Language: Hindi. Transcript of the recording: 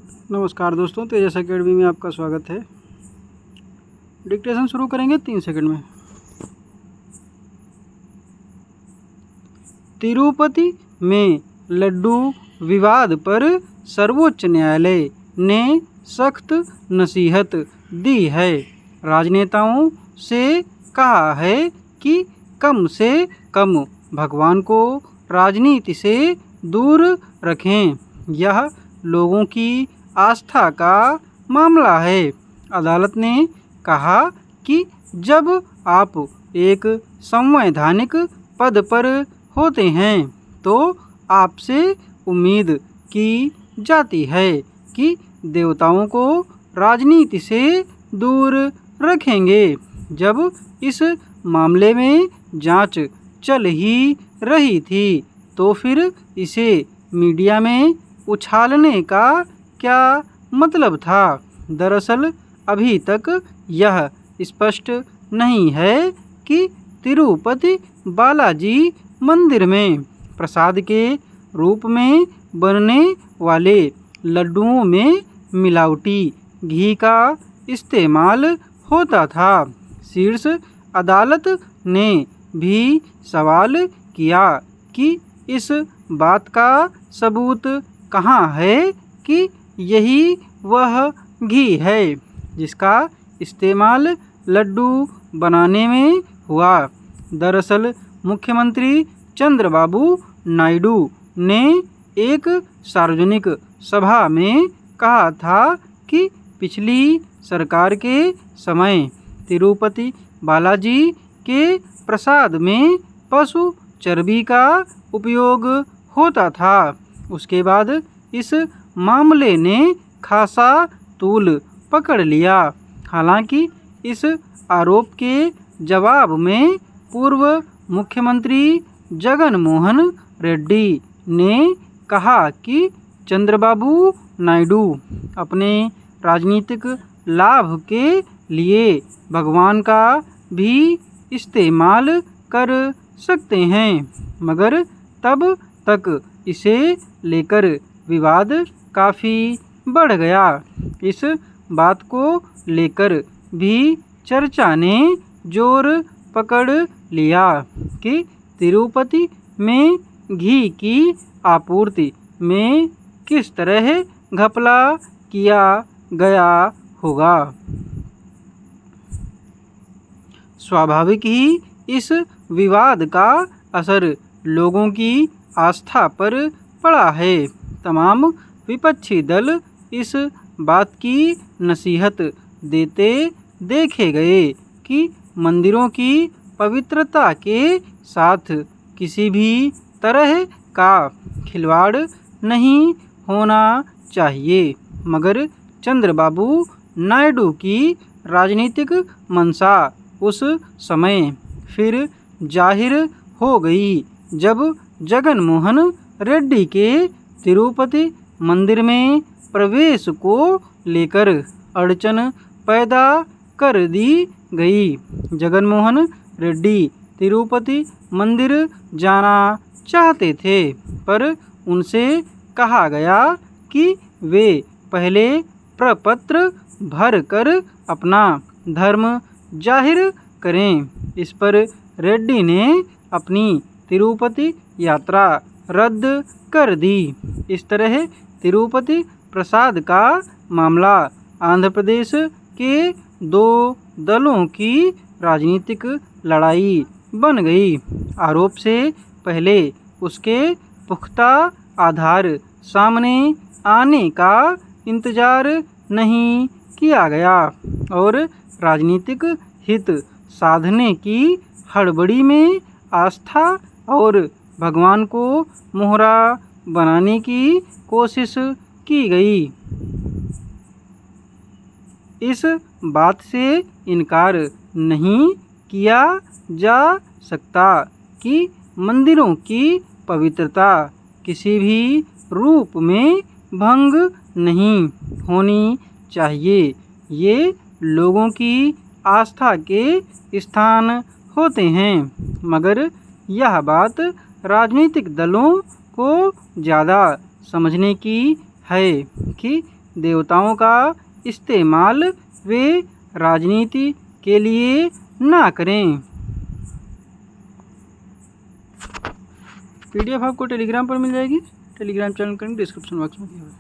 नमस्कार दोस्तों, तेजस एकेडमी में आपका स्वागत है। डिक्टेशन शुरू करेंगे 3 सेकंड में। तिरुपति में लड्डू विवाद पर सर्वोच्च न्यायालय ने सख्त नसीहत दी है। राजनेताओं से कहा है कि कम से कम भगवान को राजनीति से दूर रखें। यह लोगों की आस्था का मामला है। अदालत ने कहा कि जब आप एक संवैधानिक पद पर होते हैं तो आपसे उम्मीद की जाती है कि देवताओं को राजनीति से दूर रखेंगे। जब इस मामले में जांच चल ही रही थी तो फिर इसे मीडिया में उछालने का क्या मतलब था? दरअसल अभी तक यह स्पष्ट नहीं है कि तिरुपति बालाजी मंदिर में प्रसाद के रूप में बनने वाले लड्डुओं में मिलावटी घी का इस्तेमाल होता था। शीर्ष अदालत ने भी सवाल किया कि इस बात का सबूत कहाँ है कि यही वह घी है जिसका इस्तेमाल लड्डू बनाने में हुआ। दरअसल मुख्यमंत्री चंद्रबाबू नायडू ने एक सार्वजनिक सभा में कहा था कि पिछली सरकार के समय तिरुपति बालाजी के प्रसाद में पशु चर्बी का उपयोग होता था। उसके बाद इस मामले ने खासा तूल पकड़ लिया। हालांकि इस आरोप के जवाब में पूर्व मुख्यमंत्री जगन मोहन रेड्डी ने कहा कि चंद्रबाबू नायडू अपने राजनीतिक लाभ के लिए भगवान का भी इस्तेमाल कर सकते हैं, मगर तब तक इसे लेकर विवाद काफ़ी बढ़ गया। इस बात को लेकर भी चर्चा ने जोर पकड़ लिया कि तिरुपति में घी की आपूर्ति में किस तरह घपला किया गया होगा। स्वाभाविक ही इस विवाद का असर लोगों की आस्था पर पड़ा है। तमाम विपक्षी दल इस बात की नसीहत देते देखे गए कि मंदिरों की पवित्रता के साथ किसी भी तरह का खिलवाड़ नहीं होना चाहिए, मगर चंद्रबाबू नायडू की राजनीतिक मंशा उस समय फिर जाहिर हो गई जब जगन मोहन रेड्डी के तिरुपति मंदिर में प्रवेश को लेकर अड़चन पैदा कर दी गई। जगन मोहन रेड्डी तिरुपति मंदिर जाना चाहते थे, पर उनसे कहा गया कि वे पहले प्रपत्र भर कर अपना धर्म जाहिर करें। इस पर रेड्डी ने अपनी तिरुपति यात्रा रद्द कर दी। इस तरह तिरुपति प्रसाद का मामला आंध्र प्रदेश के दो दलों की राजनीतिक लड़ाई बन गई। आरोप से पहले उसके पुख्ता आधार सामने आने का इंतजार नहीं किया गया और राजनीतिक हित साधने की हड़बड़ी में आस्था और भगवान को मोहरा बनाने की कोशिश की गई। इस बात से इनकार नहीं किया जा सकता कि मंदिरों की पवित्रता किसी भी रूप में भंग नहीं होनी चाहिए। ये लोगों की आस्था के स्थान होते हैं, मगर यह बात राजनीतिक दलों को ज़्यादा समझने की है कि देवताओं का इस्तेमाल वे राजनीति के लिए ना करें। PDF आपको टेलीग्राम पर मिल जाएगी। टेलीग्राम चैनल का लिंक डिस्क्रिप्शन बॉक्स में दिया हुआ है।